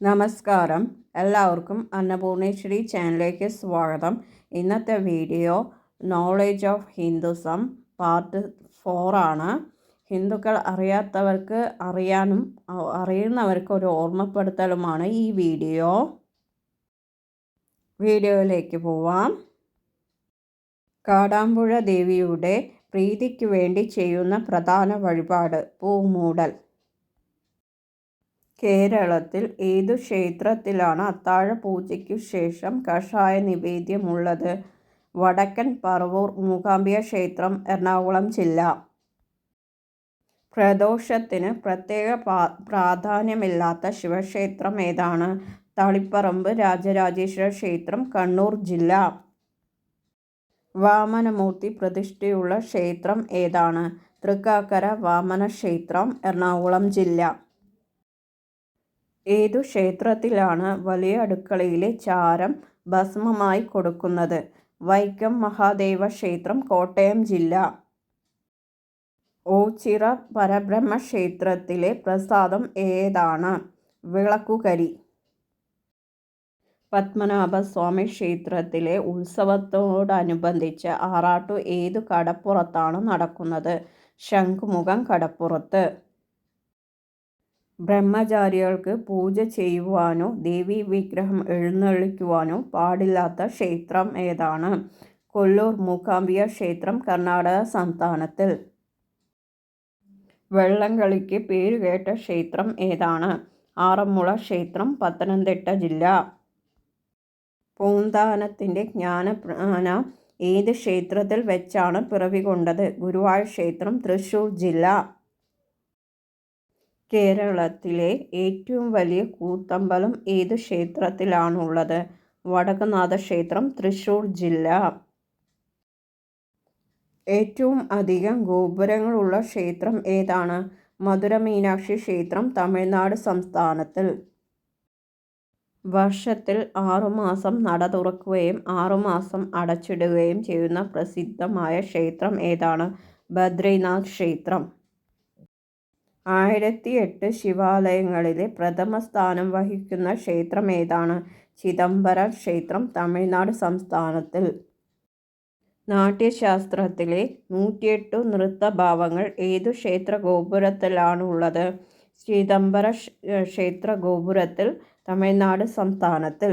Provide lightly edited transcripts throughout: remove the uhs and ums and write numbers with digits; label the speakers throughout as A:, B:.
A: നമസ്കാരം. എല്ലാവർക്കും അന്നപൂർണേശ്വരി ചാനലിലേക്ക് സ്വാഗതം. ഇന്നത്തെ video knowledge of Hinduism part 4 ആണ്. ഹിന്ദുക്കൾ അറിയാത്തവർക്ക് അറിയാനും അറിയുന്നവർക്ക് ഒരു ഓർമ്മപ്പെടുത്തലുമാണ് ഈ വീഡിയോ. വീഡിയോയിലേക്ക് പോവാം. കാടാമ്പുഴ ദേവിയുടെ പ്രീതിക്ക് വേണ്ടി ചെയ്യുന്ന പ്രധാന വഴിപാട് പൂമൂടൽ. കേരളത്തിൽ ഏതു ക്ഷേത്രത്തിലാണ് അത്താഴ പൂജയ്ക്കു ശേഷം കഷായ നിവേദ്യമുള്ളത്? വടക്കൻ പറവൂർ മൂകാംബിക ക്ഷേത്രം, എറണാകുളം ജില്ല. പ്രദോഷത്തിന് പ്രത്യേക പ്രാധാന്യമില്ലാത്ത ശിവക്ഷേത്രം ഏതാണ്? തളിപ്പറമ്പ് രാജരാജേശ്വര ക്ഷേത്രം, കണ്ണൂർ ജില്ല. വാമനമൂർത്തി പ്രതിഷ്ഠയുള്ള ക്ഷേത്രം ഏതാണ്? തൃക്കാക്കര വാമന ക്ഷേത്രം, എറണാകുളം ജില്ല. ഏതു ക്ഷേത്രത്തിലാണ് വലിയ അടുക്കളയിലെ ചാരം ഭസ്മമായി കൊടുക്കുന്നത്? വൈക്കം മഹാദേവ ക്ഷേത്രം, കോട്ടയം ജില്ല. ഓച്ചിറ പരബ്രഹ്മ ക്ഷേത്രത്തിലെ പ്രസാദം ഏതാണ്? വിളക്കുകരി. പത്മനാഭസ്വാമി ക്ഷേത്രത്തിലെ ഉത്സവത്തോടനുബന്ധിച്ച് ആറാട്ടു ഏതു കടപ്പുറത്താണ് നടക്കുന്നത്? ശംഖുമുഖം കടപ്പുറത്ത്. ബ്രഹ്മചാരികൾക്ക് പൂജ ചെയ്യുവാനോ ദേവീ വിഗ്രഹം എഴുന്നള്ളിക്കുവാനോ പാടില്ലാത്ത ക്ഷേത്രം ഏതാണ്? കൊല്ലൂർ മൂകാംബിക ക്ഷേത്രം, കർണാടക സംസ്ഥാനത്തിൽ. വെള്ളംകളിക്ക് പേരുകേട്ട ക്ഷേത്രം ഏതാണ്? ആറന്മുള ക്ഷേത്രം, പത്തനംതിട്ട ജില്ല. പൂന്താനത്തിൻ്റെ ജ്ഞാനപ്രാന ഏത് ക്ഷേത്രത്തിൽ വെച്ചാണ് പിറവികൊണ്ടത്? ഗുരുവായൂർ ക്ഷേത്രം, തൃശ്ശൂർ ജില്ല. കേരളത്തിലെ ഏറ്റവും വലിയ കൂത്തമ്പലം ഏതു ക്ഷേത്രത്തിലാണുള്ളത്? വടക്കുംനാഥ ക്ഷേത്രം, തൃശ്ശൂർ ജില്ല. ഏറ്റവും അധികം ഗോപുരങ്ങളുള്ള ക്ഷേത്രം ഏതാണ്? മധുര മീനാക്ഷി ക്ഷേത്രം, തമിഴ്നാട് സംസ്ഥാനത്തിൽ. വർഷത്തിൽ 6 മാസം നട തുറക്കുകയും 6 മാസം അടച്ചിടുകയും ചെയ്യുന്ന പ്രസിദ്ധമായ ക്ഷേത്രം ഏതാണ്? ബദ്രിനാഥ് ക്ഷേത്രം. 1008 ശിവാലയങ്ങളിലെ പ്രഥമ സ്ഥാനം വഹിക്കുന്ന ക്ഷേത്രം ഏതാണ്? ചിദംബരം ക്ഷേത്രം, തമിഴ്നാട് സംസ്ഥാനത്തിൽ. നാട്യശാസ്ത്രത്തിലെ 108 നൃത്തഭാവങ്ങൾ ഏതു ക്ഷേത്ര ഗോപുരത്തിലാണുള്ളത്? ചിദംബര ക്ഷേത്ര ഗോപുരത്തിൽ, തമിഴ്നാട് സംസ്ഥാനത്തിൽ.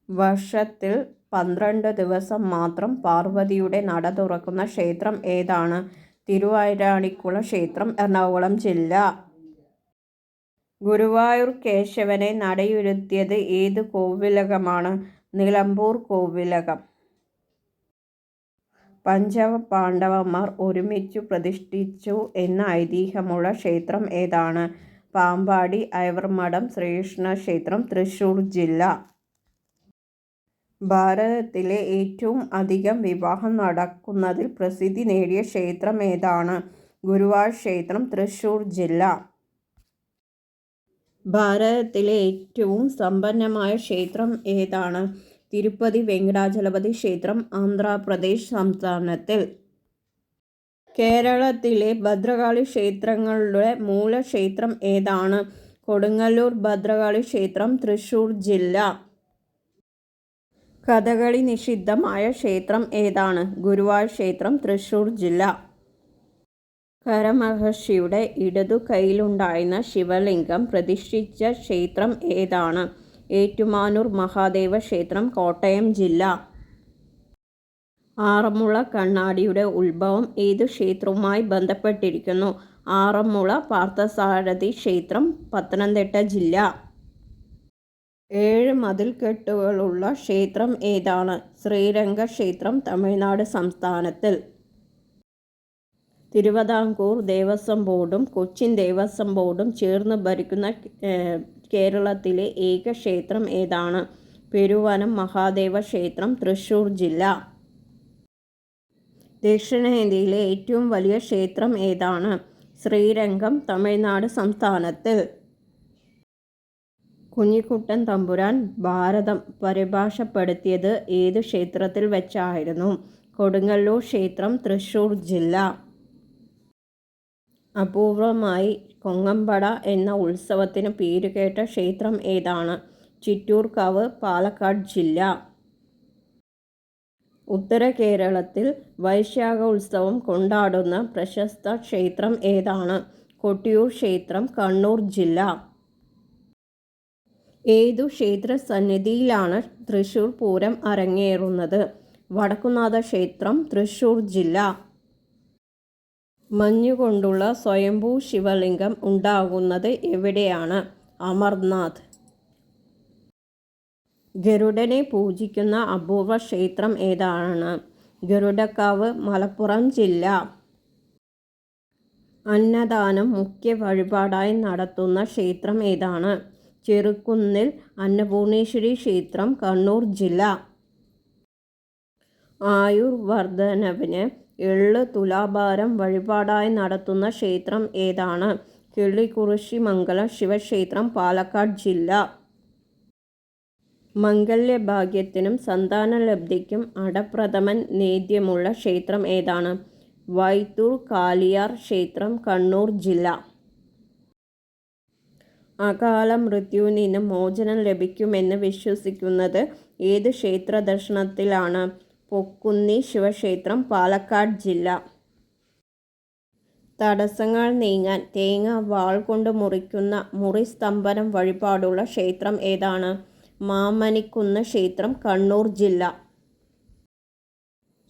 A: വർഷത്തിൽ 12 ദിവസം മാത്രം പാർവതിയുടെ നട തുറക്കുന്ന ക്ഷേത്രം ഏതാണ്? തിരുവാരാണിക്കുളം ക്ഷേത്രം, എറണാകുളം ജില്ല. ഗുരുവായൂർ കേശവനെ നടയിരുത്തിയത് ഏതു കോവിലകമാണ്? നിലമ്പൂർ കോവിലകം. പഞ്ചപാണ്ഡവന്മാർ ഒരുമിച്ചു പ്രതിഷ്ഠിച്ചു എന്ന ഐതിഹ്യമുള്ള ക്ഷേത്രം ഏതാണ്? പാമ്പാടി ഐവർമഠം ശ്രീകൃഷ്ണ ക്ഷേത്രം, തൃശ്ശൂർ ജില്ല. ഭാരതത്തിലെ ഏറ്റവും അധികം വിവാഹം നടക്കുന്നതിൽ പ്രസിദ്ധി നേടിയ ക്ഷേത്രം ഏതാണ്? ഗുരുവായൂർ ക്ഷേത്രം, തൃശ്ശൂർ ജില്ല. ഭാരതത്തിലെ ഏറ്റവും സമ്പന്നമായ ക്ഷേത്രം ഏതാണ്? തിരുപ്പതി വെങ്കടാചലപതി ക്ഷേത്രം, ആന്ധ്രാപ്രദേശ് സംസ്ഥാനത്തിൽ. കേരളത്തിലെ ഭദ്രകാളി ക്ഷേത്രങ്ങളുടെ മൂലക്ഷേത്രം ഏതാണ്? കൊടുങ്ങല്ലൂർ ഭദ്രകാളി ക്ഷേത്രം, തൃശ്ശൂർ ജില്ല. കഥകളി നിഷിദ്ധമായ ക്ഷേത്രം ഏതാണ്? ഗുരുവായൂർ ക്ഷേത്രം, തൃശ്ശൂർ ജില്ല. കരമഹർഷിയുടെ ഇടതു കൈയിലുണ്ടായിരുന്ന ശിവലിംഗം പ്രതിഷ്ഠിച്ച ക്ഷേത്രം ഏതാണ്? ഏറ്റുമാനൂർ മഹാദേവ ക്ഷേത്രം, കോട്ടയം ജില്ല. ആറന്മുള കണ്ണാടിയുടെ ഉത്ഭവം ഏതു ക്ഷേത്രവുമായി ബന്ധപ്പെട്ടിരിക്കുന്നു? ആറന്മുള പാർത്ഥസാരഥി ക്ഷേത്രം, പത്തനംതിട്ട ജില്ല. 7 മതിൽക്കെട്ടുകളുള്ള ക്ഷേത്രം ഏതാണ്? ശ്രീരംഗ ക്ഷേത്രം, തമിഴ്നാട് സംസ്ഥാനത്തിൽ. തിരുവിതാംകൂർ ദേവസ്വം ബോർഡും കൊച്ചിൻ ദേവസ്വം ബോർഡും ചേർന്ന് ഭരിക്കുന്ന കേരളത്തിലെ ഏക ക്ഷേത്രം ഏതാണ്? പെരുവനം മഹാദേവ ക്ഷേത്രം, തൃശ്ശൂർ ജില്ല. ദക്ഷിണേന്ത്യയിലെ ഏറ്റവും വലിയ ക്ഷേത്രം ഏതാണ്? ശ്രീരംഗം, തമിഴ്നാട് സംസ്ഥാനത്തിൽ. കുഞ്ഞിക്കുട്ടൻ തമ്പുരാൻ ഭാരതം പരിഭാഷപ്പെടുത്തിയത് ഏതു ക്ഷേത്രത്തിൽ വെച്ചായിരുന്നു? കൊടുങ്ങല്ലൂർ ക്ഷേത്രം, തൃശ്ശൂർ ജില്ല. അപൂർവമായി കൊങ്ങമ്പട എന്ന ഉത്സവത്തിന് പേരുകേട്ട ക്ഷേത്രം ഏതാണ്? ചിറ്റൂർക്കാവ്, പാലക്കാട് ജില്ല. ഉത്തര കേരളത്തിൽ വൈശാഖ ഉത്സവം കൊണ്ടാടുന്ന പ്രശസ്ത ക്ഷേത്രം ഏതാണ്? കൊട്ടിയൂർ ക്ഷേത്രം, കണ്ണൂർ ജില്ല. ഏതു ക്ഷേത്ര സന്നിധിയിലാണ് തൃശ്ശൂർ പൂരം അരങ്ങേറുന്നത്? വടക്കുംനാഥ ക്ഷേത്രം, തൃശ്ശൂർ ജില്ല. മഞ്ഞുകൊണ്ടുള്ള സ്വയംഭൂ ശിവലിംഗം ഉണ്ടാകുന്നത് എവിടെയാണ്? അമർനാഥ്. ഗരുഡനെ പൂജിക്കുന്ന അപൂർവ ക്ഷേത്രം ഏതാണ്? ഗരുഡക്കാവ്, മലപ്പുറം ജില്ല. അന്നദാനം മുഖ്യ വഴിപാടായി നടത്തുന്ന ക്ഷേത്രം ഏതാണ്? ചെറുകുന്നിൽ അന്നപൂർണേശ്വരി ക്ഷേത്രം, കണ്ണൂർ ജില്ല. ആയുർവർദ്ധനവിന് എള്ള് തുലാഭാരം വഴിപാടായി നടത്തുന്ന ക്ഷേത്രം ഏതാണ്? കിള്ളിക്കുറിശ്ശിമംഗലം ശിവക്ഷേത്രം, പാലക്കാട് ജില്ല. മംഗല്യഭാഗ്യത്തിനും സന്താനലബ്ധിക്കും അടപ്രഥമൻ നേദ്യമുള്ള ക്ഷേത്രം ഏതാണ്? വൈത്തൂർ കാളിയാർ ക്ഷേത്രം, കണ്ണൂർ ജില്ല. അകാല മൃത്യുവിൽ നിന്ന് മോചനം ലഭിക്കുമെന്ന് വിശ്വസിക്കുന്നത് ഏത് ക്ഷേത്ര ദർശനത്തിലാണ്? പൊക്കുന്നി ശിവക്ഷേത്രം, പാലക്കാട് ജില്ല. തടസ്സങ്ങൾ നീങ്ങാൻ തേങ്ങ വാൾ കൊണ്ട് മുറിക്കുന്ന മുറിസ്തംഭനം വഴിപാടുള്ള ക്ഷേത്രം ഏതാണ്? മാമനിക്കുന്ന് ക്ഷേത്രം, കണ്ണൂർ ജില്ല.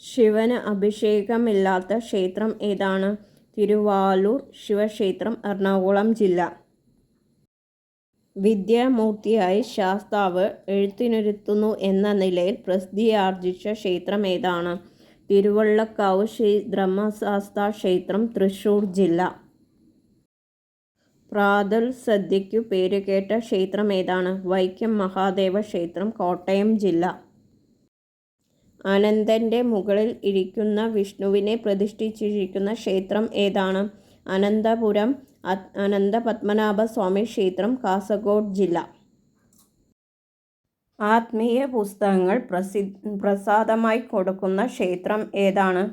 A: ശിവന് അഭിഷേകമില്ലാത്ത ക്ഷേത്രം ഏതാണ്? തിരുവാലൂർ ശിവക്ഷേത്രം, എറണാകുളം ജില്ല. വിദ്യാമൂർത്തിയായി ശാസ്താവ് എഴുത്തിനിരുത്തുന്നു എന്ന നിലയിൽ പ്രസിദ്ധിയാർജിച്ച ക്ഷേത്രം ഏതാണ്? തിരുവള്ളക്കാവ് ശ്രീ ബ്രഹ്മശാസ്താ ക്ഷേത്രം, തൃശ്ശൂർ ജില്ല. പ്രാതൽ സദ്യയ്ക്കു പേരുകേട്ട ക്ഷേത്രം ഏതാണ്? വൈക്കം മഹാദേവ ക്ഷേത്രം, കോട്ടയം ജില്ല. അനന്തൻ്റെ മുകളിൽ ഇരിക്കുന്ന വിഷ്ണുവിനെ പ്രതിഷ്ഠിച്ചിരിക്കുന്ന ക്ഷേത്രം ഏതാണ്? അനന്തപുരം അനന്തപത്മനാഭ സ്വാമി ക്ഷേത്രം, കാസർഗോഡ് ജില്ല. ആത്മീയ പുസ്തകങ്ങൾ പ്രസാദമായി കൊടുക്കുന്ന ക്ഷേത്രം ഏതാണ്?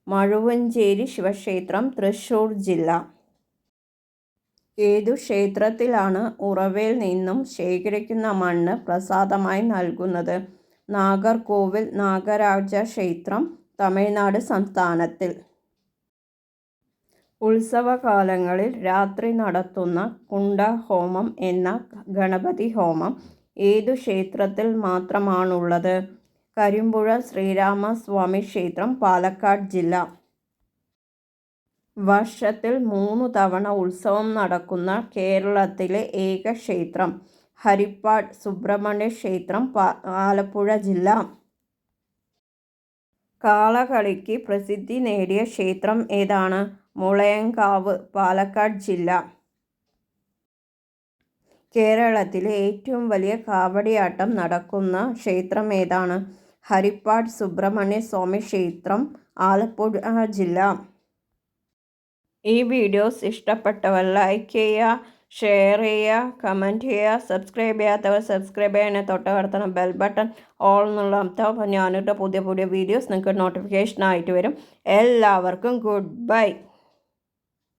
A: മഴുവഞ്ചേരി ശിവക്ഷേത്രം, തൃശ്ശൂർ ജില്ല. ഏതു ക്ഷേത്രത്തിലാണ് ഉറവയിൽ നിന്നും ശേഖരിക്കുന്ന മണ്ണ് പ്രസാദമായി നൽകുന്നത്? നാഗർകോവിൽ നാഗരാജ ക്ഷേത്രം, തമിഴ്നാട് സംസ്ഥാനത്തിൽ. ഉത്സവകാലങ്ങളിൽ രാത്രി നടത്തുന്ന കുണ്ഡഹോമം എന്ന ഗണപതി ഹോമം ഏതു ക്ഷേത്രത്തിൽ മാത്രമാണുള്ളത്? കരിമ്പുഴ ശ്രീരാമസ്വാമി ക്ഷേത്രം, പാലക്കാട് ജില്ല. വർഷത്തിൽ 3 തവണ ഉത്സവം നടക്കുന്ന കേരളത്തിലെ ഏക ക്ഷേത്രം? ഹരിപ്പാട് സുബ്രഹ്മണ്യ ക്ഷേത്രം, ആലപ്പുഴ ജില്ല. കാളകളിക്ക് പ്രസിദ്ധി നേടിയ ക്ഷേത്രം ഏതാണ്? മുളയങ്കാവ്, പാലക്കാട് ജില്ല. കേരളത്തിലെ ഏറ്റവും വലിയ കാവടിയാട്ടം നടക്കുന്ന ക്ഷേത്രം ഏതാണ്? ഹരിപ്പാട് സുബ്രഹ്മണ്യ സ്വാമി ക്ഷേത്രം, ആലപ്പുഴ ജില്ല. ഈ വീഡിയോസ് ഇഷ്ടപ്പെട്ടവർ ലൈക്ക് ചെയ്യുക, ഷെയർ ചെയ്യുക, കമൻറ്റ് ചെയ്യുക. സബ്സ്ക്രൈബ് ചെയ്യാത്തവർ സബ്സ്ക്രൈബ് ചെയ്യണേ. തൊട്ടടുത്തുള്ള ബെൽ ബട്ടൺ ഓൾ എന്നുള്ള അപ്പോൾ ഞാനിട്ട് പുതിയ വീഡിയോസ് നിങ്ങൾക്ക് നോട്ടിഫിക്കേഷനായിട്ട് വരും. എല്ലാവർക്കും ഗുഡ് ബൈ.